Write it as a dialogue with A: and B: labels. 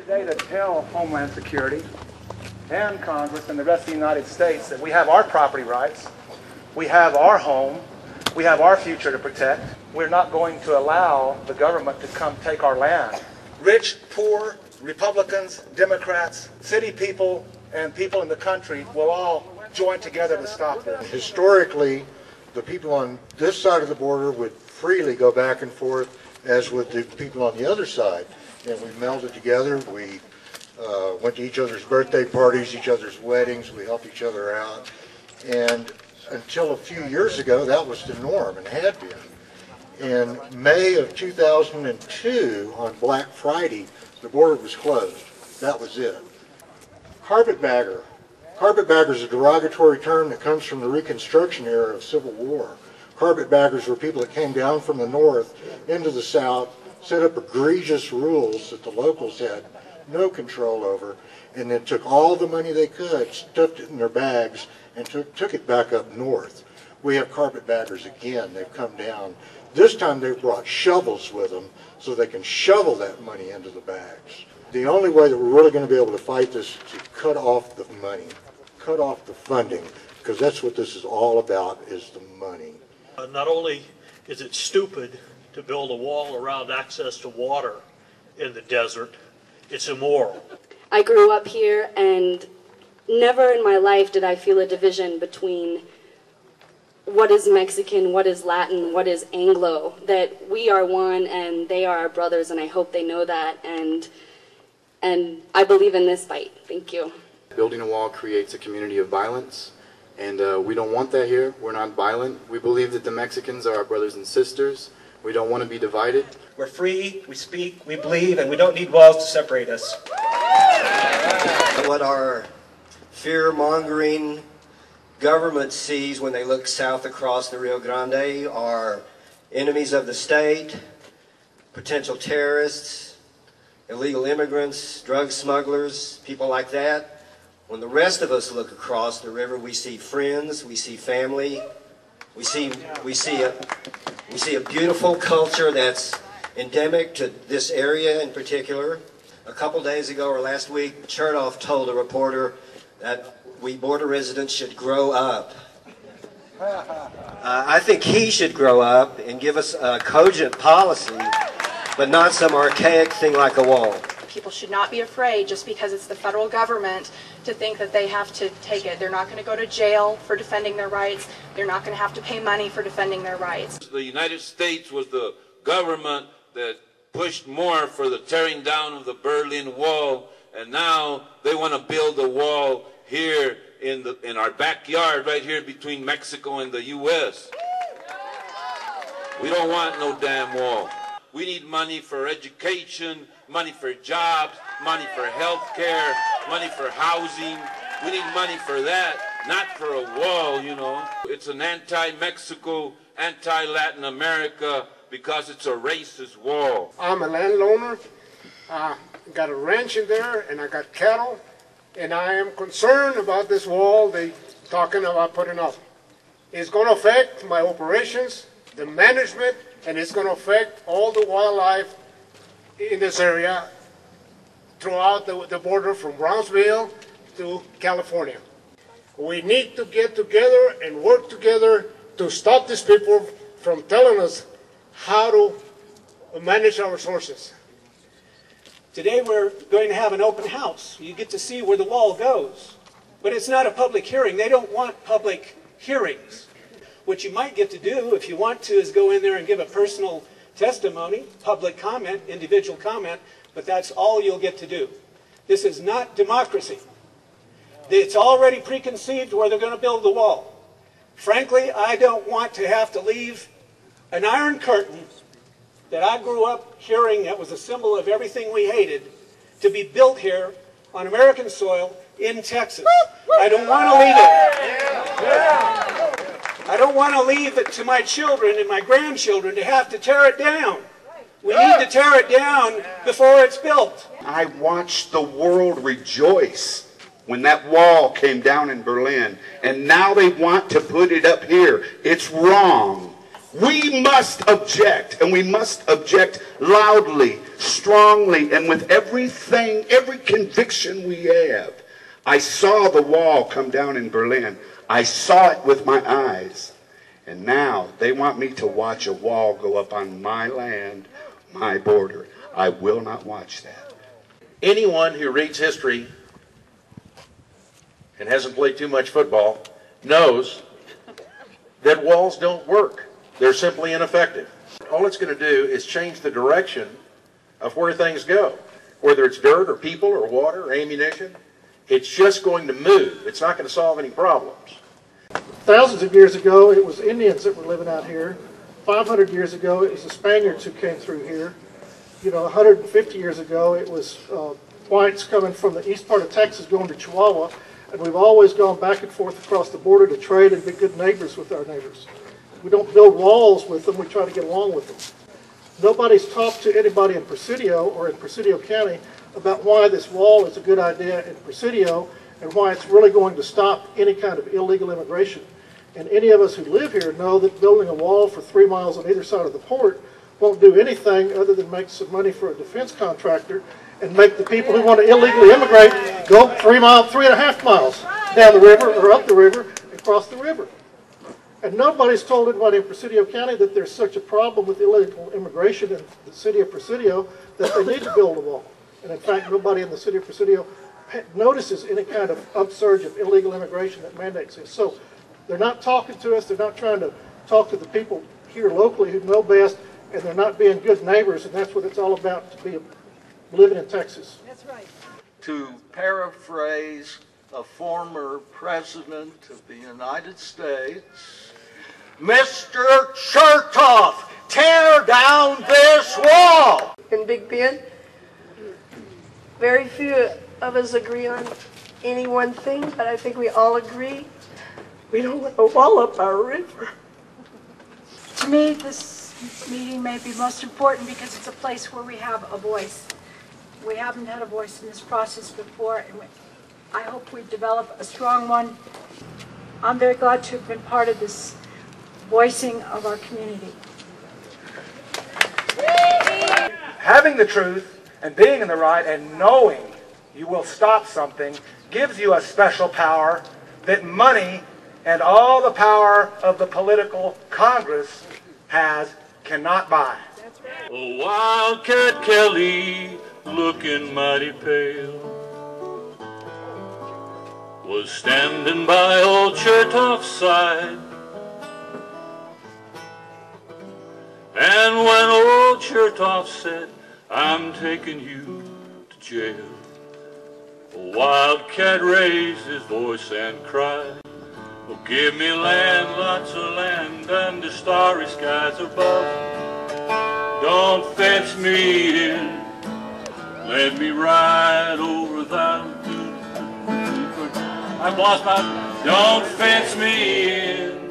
A: today to tell Homeland Security and Congress and the rest of the United States that we have our property rights, we have our home, we have our future to protect. We're not going to allow the government to come take our land. Rich, poor, Republicans, Democrats, city people, and people in the country will all join together to stop this.
B: Historically, the people on this side of the border would freely go back and forth, as would the people on the other side. And we melded together. We went to each other's birthday parties, each other's weddings. We helped each other out. And until a few years ago, that was the norm and had been. In May of 2002, on Black Friday, the border was closed. That was it. Carpetbagger. Carpetbagger is a derogatory term that comes from the Reconstruction era of Civil War. Carpetbaggers were people that came down from the north into the south, set up egregious rules that the locals had no control over, and then took all the money they could, stuffed it in their bags, and took it back up north. We have carpetbaggers again. They've come down. This time they've brought shovels with them so they can shovel that money into the bags. The only way that we're really going to be able to fight this is to cut off the money, cut off the funding, because that's what this is all about, is the money.
C: Not only is it stupid to build a wall around access to water in the desert, it's immoral.
D: I grew up here, and never in my life did I feel a division between what is Mexican, what is Latin, what is Anglo, that we are one and they are our brothers, and I hope they know that, and I believe in this fight. Thank you.
E: Building a wall creates a community of violence, and we don't want that here. We're not violent. We believe that the Mexicans are our brothers and sisters. We don't want to be divided.
F: We're free, we speak, we believe, and we don't need walls to separate us.
G: What our fear-mongering government sees when they look south across the Rio Grande are enemies of the state, potential terrorists, illegal immigrants, drug smugglers, people like that. When the rest of us look across the river, we see friends, we see family, we see a beautiful culture that's endemic to this area in particular. A couple days ago or last week, Chertoff told a reporter that we border residents should grow up. I think he should grow up and give us a cogent policy, but not some archaic thing like a wall.
H: People should not be afraid just because it's the federal government to think that they have to take it. They're not going to go to jail for defending their rights. They're not going to have to pay money for defending their rights.
I: The United States was the government that pushed more for the tearing down of the Berlin Wall, and now they want to build a wall here in our backyard, right here between Mexico and the U.S. We don't want no damn wall. We need money for education, money for jobs, money for health care, money for housing. We need money for that, not for a wall, you know. It's an anti-Mexico, anti-Latin America, because it's a racist wall.
J: I'm a landowner. Got a ranch in there, and I got cattle, and I am concerned about this wall they talking about putting up. It's going to affect my operations, the management, and it's going to affect all the wildlife in this area throughout the border from Brownsville to California. We need to get together and work together to stop these people from telling us how to manage our resources.
K: Today we're going to have an open house. You get to see where the wall goes. But it's not a public hearing. They don't want public hearings. What you might get to do, if you want to, is go in there and give a personal testimony, public comment, individual comment, but that's all you'll get to do. This is not democracy. It's already preconceived where they're going to build the wall. Frankly, I don't want to have to leave an iron curtain that I grew up hearing that was a symbol of everything we hated to be built here on American soil in Texas. I don't want to leave it. I don't want to leave it to my children and my grandchildren to have to tear it down. We need to tear it down before it's built.
L: I watched the world rejoice when that wall came down in Berlin, and now they want to put it up here. It's wrong. We must object, and we must object loudly, strongly, and with everything, every conviction we have. I saw the wall come down in Berlin. I saw it with my eyes. And now they want me to watch a wall go up on my land, my border. I will not watch that.
M: Anyone who reads history and hasn't played too much football knows that walls don't work. They're simply ineffective. All it's going to do is change the direction of where things go. Whether it's dirt or people or water or ammunition, it's just going to move. It's not going to solve any problems.
N: Thousands of years ago, it was Indians that were living out here. 500 years ago, it was the Spaniards who came through here. 150 years ago, it was whites coming from the east part of Texas going to Chihuahua. And we've always gone back and forth across the border to trade and be good neighbors with our neighbors. We don't build walls with them, we try to get along with them. Nobody's talked to anybody in Presidio or in Presidio County about why this wall is a good idea in Presidio and why it's really going to stop any kind of illegal immigration. And any of us who live here know that building a wall for 3 miles on either side of the port won't do anything other than make some money for a defense contractor and make the people who want to illegally immigrate go 3.5 miles down the river or up the river and cross the river. And nobody's told anybody in Presidio County that there's such a problem with illegal immigration in the city of Presidio that they need to build a wall. And in fact, nobody in the city of Presidio notices any kind of upsurge of illegal immigration that mandates this. So they're not talking to us, they're not trying to talk to the people here locally who know best, and they're not being good neighbors, and that's what it's all about to be living in Texas. That's right.
O: To paraphrase a former president of the United States, Mr. Chertoff, tear down this wall!
P: In Big Bend, very few of us agree on any one thing, but I think we all agree we don't want a wall up our river.
Q: To me, this meeting may be most important because it's a place where we have a voice. We haven't had a voice in this process before, and I hope we develop a strong one. I'm very glad to have been part of this voicing of our community.
A: Having the truth and being in the right and knowing you will stop something gives you a special power that money and all the power of the political Congress cannot buy.
R: Oh, Wildcat Kelly, looking mighty pale, was standing by old Chertoff's side. And when old Chertoff said, I'm taking you to jail, Wildcat raised his voice and cried, oh, give me land, lots of land, under starry skies above. Don't fence me in, let me ride over that. I've lost my, don't fence me in,